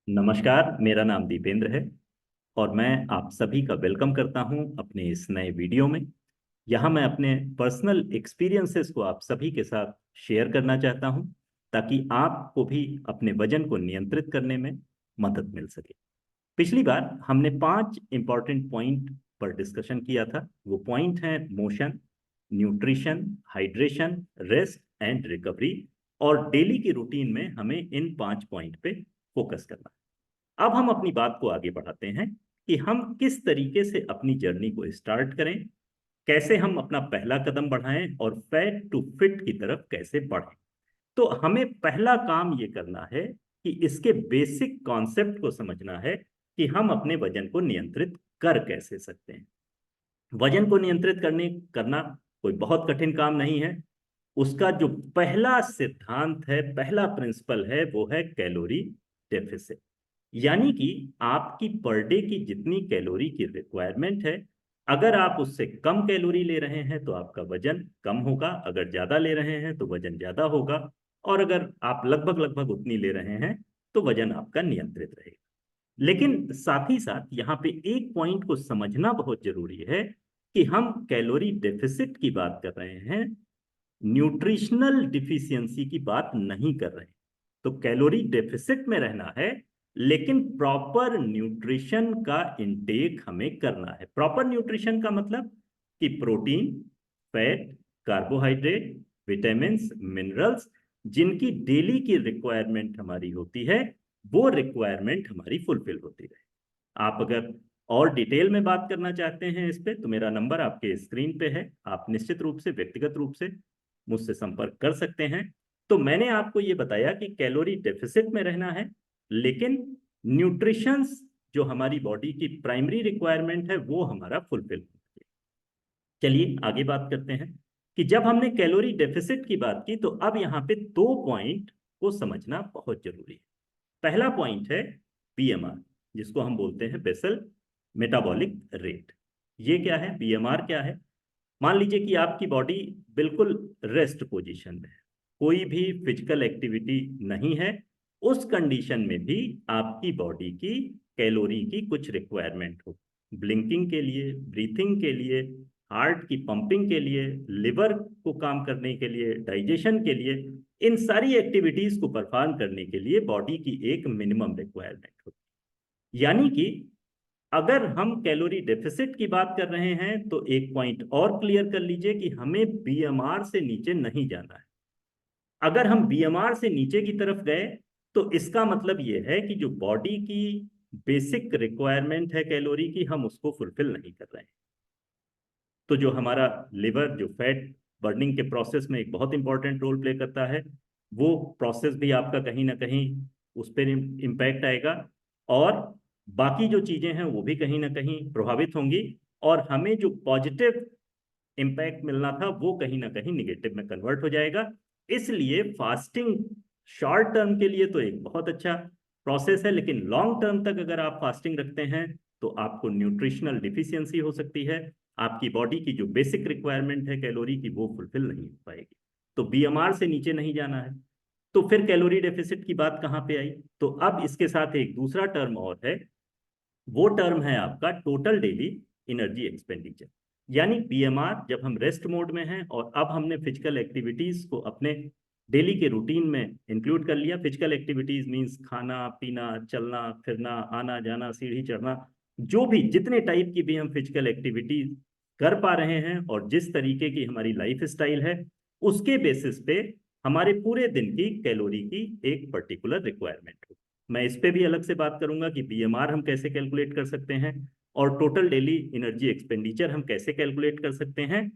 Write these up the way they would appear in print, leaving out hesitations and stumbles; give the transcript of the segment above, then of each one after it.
नमस्कार, मेरा नाम दीपेंद्र है और मैं आप सभी का वेलकम करता हूं अपने इस नए वीडियो में। यहां मैं अपने पर्सनल एक्सपीरियंसेस को आप सभी के साथ शेयर करना चाहता हूं ताकि आपको भी अपने वजन को नियंत्रित करने में मदद मिल सके। पिछली बार हमने 5 इंपॉर्टेंट पॉइंट पर डिस्कशन किया था। वो पॉइंट हैं motion, nutrition, hydration, rest and recovery. और डेली की रूटीन में हमें इन 5 पॉइंट पे फोकस करना है। अब हम अपनी बात को आगे बढ़ाते हैं कि हम किस तरीके से अपनी जर्नी को स्टार्ट करें, कैसे हम अपना पहला कदम बढ़ाएं और फैट टू फिट की तरफ कैसे बढ़ें। तो हमें पहला काम ये करना है कि इसके बेसिक कॉन्सेप्ट को समझना है कि हम अपने वजन को नियंत्रित कर कैसे सकते हैं। वजन को नियंत्रित करना कोई बहुत कठिन काम नहीं है। उसका जो पहला सिद्धांत है, पहला प्रिंसिपल है, वो है कैलोरी डेफिसिट। यानी कि आपकी पर डे की जितनी कैलोरी की रिक्वायरमेंट है, अगर आप उससे कम कैलोरी ले रहे हैं तो आपका वजन कम होगा, अगर ज्यादा ले रहे हैं तो वजन ज्यादा होगा, और अगर आप लगभग लगभग उतनी ले रहे हैं तो वजन आपका नियंत्रित रहेगा। लेकिन साथ ही साथ यहाँ पे एक पॉइंट को समझना बहुत जरूरी है कि हम कैलोरी डेफिसिट की बात कर रहे हैं, न्यूट्रिशनल डिफिशियंसी की बात नहीं कर रहे हैं। तो कैलोरी डेफिसिट में रहना है, लेकिन प्रॉपर न्यूट्रिशन का इंटेक हमें करना है। प्रॉपर न्यूट्रिशन का मतलब कि protein, fat, carbohydrate, vitamins, minerals, जिनकी डेली की रिक्वायरमेंट हमारी होती है, वो रिक्वायरमेंट हमारी फुलफिल होती रहे। आप अगर और डिटेल में बात करना चाहते हैं इस पे, तो मेरा नंबर आपके स्क्रीन पे है। आप निश्चित रूप से व्यक्तिगत रूप से मुझसे संपर्क कर सकते हैं। तो मैंने आपको ये बताया कि कैलोरी डेफिसिट में रहना है, लेकिन न्यूट्रिशंस जो हमारी बॉडी की प्राइमरी रिक्वायरमेंट है वो हमारा फुलफिल होना चाहिए। चलिए आगे बात करते हैं कि जब हमने कैलोरी डेफिसिट की बात की तो अब यहाँ पे 2 पॉइंट को समझना बहुत जरूरी है। पहला पॉइंट है बीएमआर, जिसको हम बोलते हैं बेसल मेटाबॉलिक रेट। ये क्या है, बीएमआर क्या है? मान लीजिए कि आपकी बॉडी बिल्कुल रेस्ट पोजीशन में है, कोई भी फिजिकल एक्टिविटी नहीं है। उस कंडीशन में भी आपकी बॉडी की कैलोरी की कुछ रिक्वायरमेंट हो, ब्लिंकिंग के लिए, ब्रीथिंग के लिए, हार्ट की पंपिंग के लिए, लिवर को काम करने के लिए, डाइजेशन के लिए, इन सारी एक्टिविटीज को परफॉर्म करने के लिए बॉडी की एक मिनिमम रिक्वायरमेंट होती है। यानी कि अगर हम कैलोरी डेफिसिट की बात कर रहे हैं तो एक पॉइंट और क्लियर कर लीजिए कि हमें बीएमआर से नीचे नहीं जाना है। अगर हम बीएमआर से नीचे की तरफ गए तो इसका मतलब यह है कि जो बॉडी की बेसिक रिक्वायरमेंट है कैलोरी की, हम उसको फुलफिल नहीं कर रहे हैं। तो जो हमारा लिवर, जो फैट बर्निंग के प्रोसेस में एक बहुत इंपॉर्टेंट रोल प्ले करता है, वो प्रोसेस भी आपका कहीं ना कहीं उस पर इम्पैक्ट आएगा, और बाकी जो चीजें हैं वो भी कहीं ना कहीं प्रभावित होंगी, और हमें जो पॉजिटिव इम्पैक्ट मिलना था वो कहीं ना कहीं निगेटिव में कन्वर्ट हो जाएगा। इसलिए फास्टिंग शॉर्ट टर्म के लिए तो एक बहुत अच्छा प्रोसेस है, लेकिन लॉन्ग टर्म तक अगर आप फास्टिंग रखते हैं तो आपको न्यूट्रिशनल डिफिशियंसी हो सकती है। आपकी बॉडी की जो बेसिक रिक्वायरमेंट है कैलोरी की, वो फुलफिल नहीं हो पाएगी। तो बीएमआर से नीचे नहीं जाना है। तो फिर कैलोरी डेफिसिट की बात कहाँ पे आई? तो अब इसके साथ एक दूसरा टर्म और है, वो टर्म है आपका टोटल डेली एनर्जी एक्सपेंडिचर। यानी बीएमआर जब हम रेस्ट मोड में हैं और अब हमने फिजिकल एक्टिविटीज को अपने डेली के रूटीन में इंक्लूड कर लिया। फिजिकल एक्टिविटीज मींस खाना पीना, चलना फिरना, आना जाना, सीढ़ी चढ़ना, जो भी जितने टाइप की भी हम फिजिकल एक्टिविटीज कर पा रहे हैं और जिस तरीके की हमारी लाइफ स्टाइल है, उसके बेसिस पे हमारे पूरे दिन की कैलोरी की एक पर्टिकुलर रिक्वायरमेंट हो। मैं इस पे भी अलग से बात करूंगा कि बीएमआर हम कैसे कैलकुलेट कर सकते हैं और टोटल डेली एनर्जी एक्सपेंडिचर हम कैसे कैलकुलेट कर सकते हैं।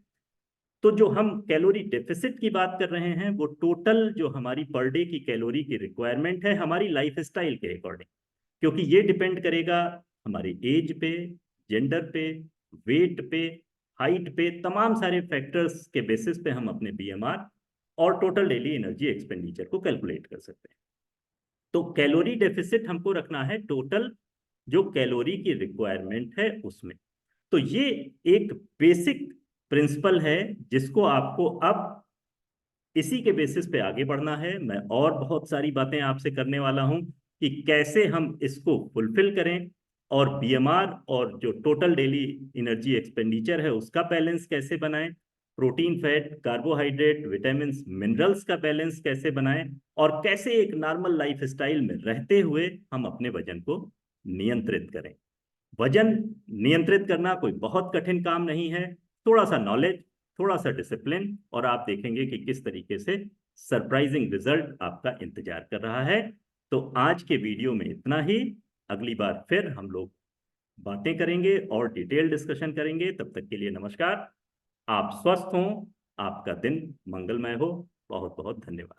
तो जो हम कैलोरी डेफिसिट की बात कर रहे हैं, वो टोटल जो हमारी पर डे की कैलोरी की रिक्वायरमेंट है हमारी लाइफ स्टाइल के अकॉर्डिंग, क्योंकि ये डिपेंड करेगा हमारी एज पे, जेंडर पे, वेट पे, हाइट पे, तमाम सारे फैक्टर्स के बेसिस पे हम अपने बीएमआर और टोटल डेली एनर्जी एक्सपेंडिचर को कैलकुलेट कर सकते हैं। तो कैलोरी डेफिसिट हमको रखना है टोटल जो कैलोरी की रिक्वायरमेंट है उसमें। तो ये एक बेसिक प्रिंसिपल है जिसको आपको अब इसी के बेसिस पे आगे बढ़ना है। मैं और बहुत सारी बातें आपसे करने वाला हूं कि कैसे हम इसको फुलफिल करें, और बीएमआर और जो टोटल डेली एनर्जी एक्सपेंडिचर है उसका बैलेंस कैसे बनाएं, protein, fat, carbohydrate, vitamin, minerals का बैलेंस कैसे बनाएं, और कैसे एक नॉर्मल लाइफ स्टाइल में रहते हुए हम अपने वजन को नियंत्रित करें। वजन नियंत्रित करना कोई बहुत कठिन काम नहीं है। थोड़ा सा नॉलेज, थोड़ा सा डिसिप्लिन, और आप देखेंगे कि किस तरीके से सरप्राइजिंग रिजल्ट आपका इंतजार कर रहा है। तो आज के वीडियो में इतना ही। अगली बार फिर हम लोग बातें करेंगे और डिटेल डिस्कशन करेंगे। तब तक के लिए नमस्कार। आप स्वस्थ हों, आपका दिन मंगलमय हो। बहुत बहुत धन्यवाद।